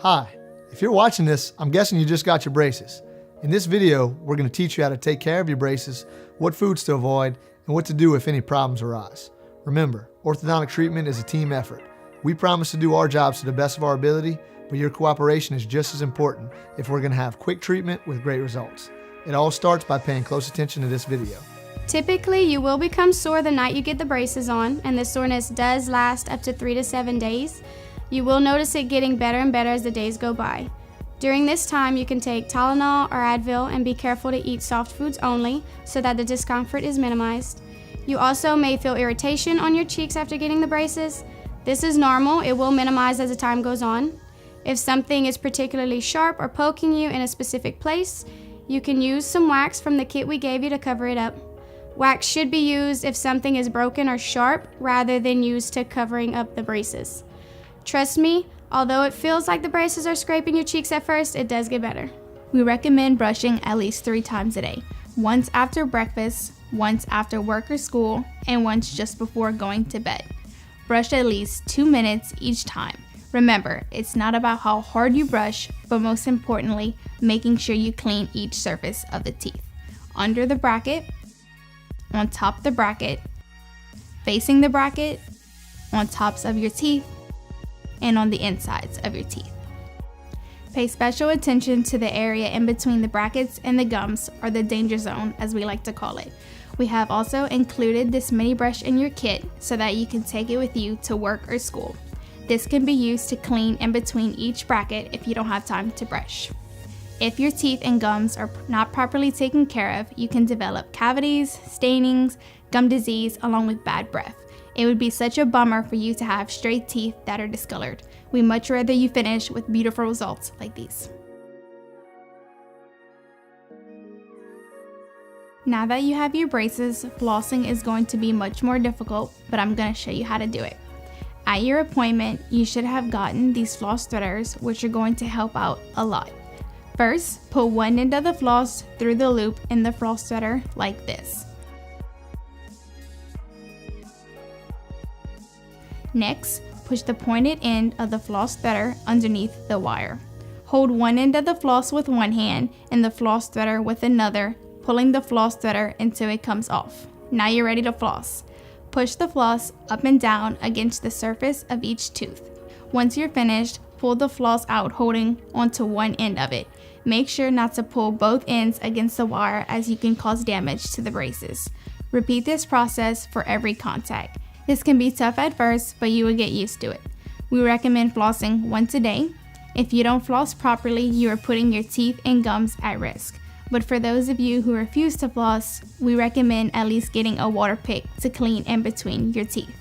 Hi, if you're watching this, I'm guessing you just got your braces. In this video, we're going to teach you how to take care of your braces, what foods to avoid, and what to do if any problems arise. Remember, orthodontic treatment is a team effort. We promise to do our jobs to the best of our ability, but your cooperation is just as important if we're going to have quick treatment with great results. It all starts by paying close attention to this video. Typically, you will become sore the night you get the braces on, and the soreness does last up to 3 to 7 days. You will notice it getting better and better as the days go by. During this time, you can take Tylenol or Advil and be careful to eat soft foods only so that the discomfort is minimized. You also may feel irritation on your cheeks after getting the braces. This is normal. It will minimize as the time goes on. If something is particularly sharp or poking you in a specific place, you can use some wax from the kit we gave you to cover it up. Wax should be used if something is broken or sharp rather than used to covering up the braces. Trust me, although it feels like the braces are scraping your cheeks at first, it does get better. We recommend brushing at least 3 times a day, once after breakfast, once after work or school, and once just before going to bed. Brush at least 2 minutes each time. Remember, it's not about how hard you brush, but most importantly, making sure you clean each surface of the teeth. Under the bracket, on top of the bracket, facing the bracket, on tops of your teeth, and on the insides of your teeth. Pay special attention to the area in between the brackets and the gums, or the danger zone as we like to call it. We have also included this mini brush in your kit so that you can take it with you to work or school. This can be used to clean in between each bracket if you don't have time to brush. If your teeth and gums are not properly taken care of, you can develop cavities, stainings, gum disease, along with bad breath. It would be such a bummer for you to have straight teeth that are discolored. We'd much rather you finish with beautiful results like these. Now that you have your braces, flossing is going to be much more difficult, but I'm going to show you how to do it. At your appointment, you should have gotten these floss threaders, which are going to help out a lot. First, put one end of the floss through the loop in the floss threader like this. Next, push the pointed end of the floss threader underneath the wire. Hold one end of the floss with one hand and the floss threader with another, pulling the floss threader until it comes off. Now you're ready to floss. Push the floss up and down against the surface of each tooth. Once you're finished, pull the floss out holding onto one end of it. Make sure not to pull both ends against the wire as you can cause damage to the braces. Repeat this process for every contact. This can be tough at first, but you will get used to it. We recommend flossing once a day. If you don't floss properly, you are putting your teeth and gums at risk. But for those of you who refuse to floss, we recommend at least getting a water pick to clean in between your teeth.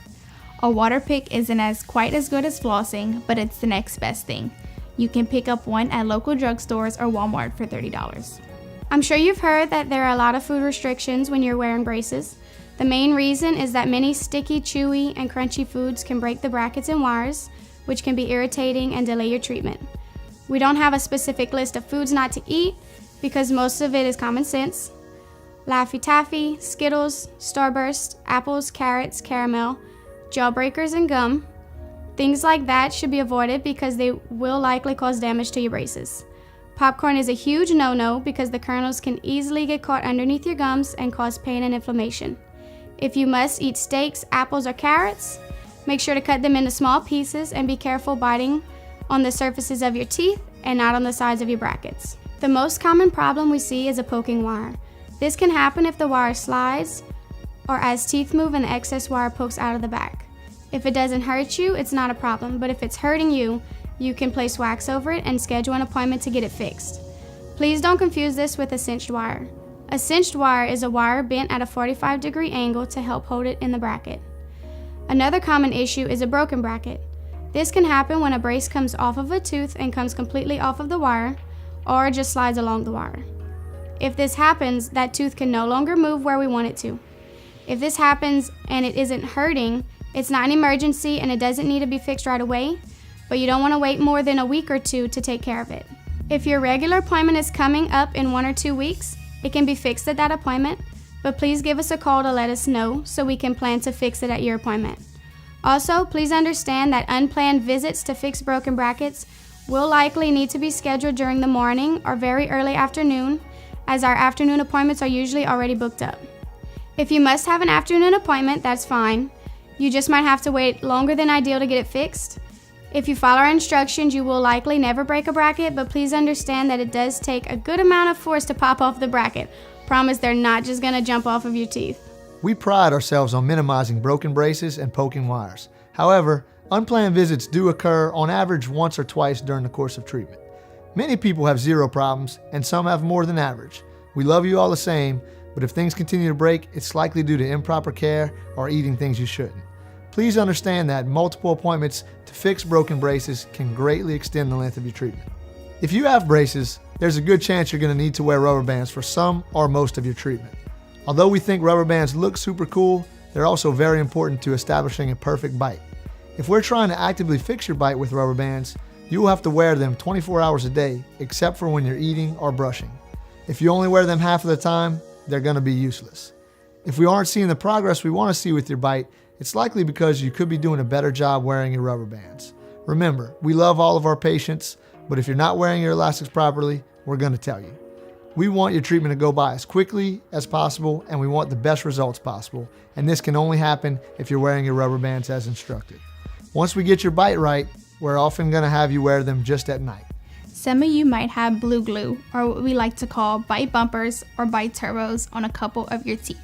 A water pick isn't quite as good as flossing, but it's the next best thing. You can pick up one at local drugstores or Walmart for $30. I'm sure you've heard that there are a lot of food restrictions when you're wearing braces. The main reason is that many sticky, chewy, and crunchy foods can break the brackets and wires, which can be irritating and delay your treatment. We don't have a specific list of foods not to eat because most of it is common sense. Laffy Taffy, Skittles, Starburst, apples, carrots, caramel, gel breakers, and gum. Things like that should be avoided because they will likely cause damage to your braces. Popcorn is a huge no-no because the kernels can easily get caught underneath your gums and cause pain and inflammation. If you must eat steaks, apples, or carrots, make sure to cut them into small pieces and be careful biting on the surfaces of your teeth and not on the sides of your brackets. The most common problem we see is a poking wire. This can happen if the wire slides or as teeth move and the excess wire pokes out of the back. If it doesn't hurt you, it's not a problem, but if it's hurting you, you can place wax over it and schedule an appointment to get it fixed. Please don't confuse this with a cinched wire. A cinched wire is a wire bent at a 45-degree angle to help hold it in the bracket. Another common issue is a broken bracket. This can happen when a brace comes off of a tooth and comes completely off of the wire, or just slides along the wire. If this happens, that tooth can no longer move where we want it to. If this happens and it isn't hurting, it's not an emergency and it doesn't need to be fixed right away, but you don't want to wait more than a week or two to take care of it. If your regular appointment is coming up in 1 or 2 weeks, it can be fixed at that appointment, but please give us a call to let us know so we can plan to fix it at your appointment. Also, please understand that unplanned visits to fix broken brackets will likely need to be scheduled during the morning or very early afternoon, as our afternoon appointments are usually already booked up. If you must have an afternoon appointment, that's fine. You just might have to wait longer than ideal to get it fixed. If you follow our instructions, you will likely never break a bracket, but please understand that it does take a good amount of force to pop off the bracket. Promise they're not just gonna jump off of your teeth. We pride ourselves on minimizing broken braces and poking wires. However, unplanned visits do occur on average once or twice during the course of treatment. Many people have zero problems, and some have more than average. We love you all the same, but if things continue to break, it's likely due to improper care or eating things you shouldn't. Please understand that multiple appointments to fix broken braces can greatly extend the length of your treatment. If you have braces, there's a good chance you're going to need to wear rubber bands for some or most of your treatment. Although we think rubber bands look super cool, they're also very important to establishing a perfect bite. If we're trying to actively fix your bite with rubber bands, you will have to wear them 24 hours a day, except for when you're eating or brushing. If you only wear them half of the time, they're going to be useless. If we aren't seeing the progress we want to see with your bite, it's likely because you could be doing a better job wearing your rubber bands. Remember, we love all of our patients, but if you're not wearing your elastics properly, we're going to tell you. We want your treatment to go by as quickly as possible, and we want the best results possible, and this can only happen if you're wearing your rubber bands as instructed. Once we get your bite right, we're often going to have you wear them just at night. Some of you might have blue glue, or what we like to call bite bumpers or bite turbos, on a couple of your teeth.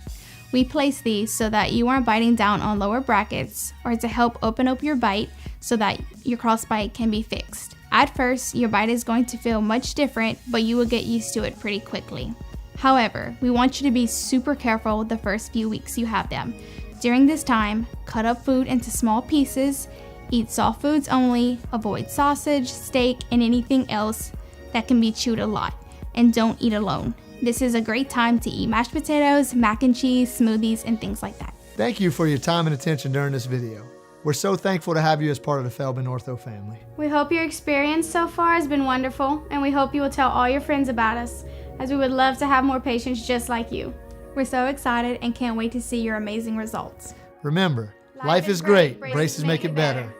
We place these so that you aren't biting down on lower brackets, or to help open up your bite so that your crossbite can be fixed. At first, your bite is going to feel much different, but you will get used to it pretty quickly. However, we want you to be super careful the first few weeks you have them. During this time, cut up food into small pieces, eat soft foods only, avoid sausage, steak, and anything else that can be chewed a lot, and don't eat alone. This is a great time to eat mashed potatoes, mac and cheese, smoothies, and things like that. Thank you for your time and attention during this video. We're so thankful to have you as part of the Feldman Ortho family. We hope your experience so far has been wonderful, and we hope you will tell all your friends about us, as we would love to have more patients just like you. We're so excited and can't wait to see your amazing results. Remember, life is great. Braces make it better.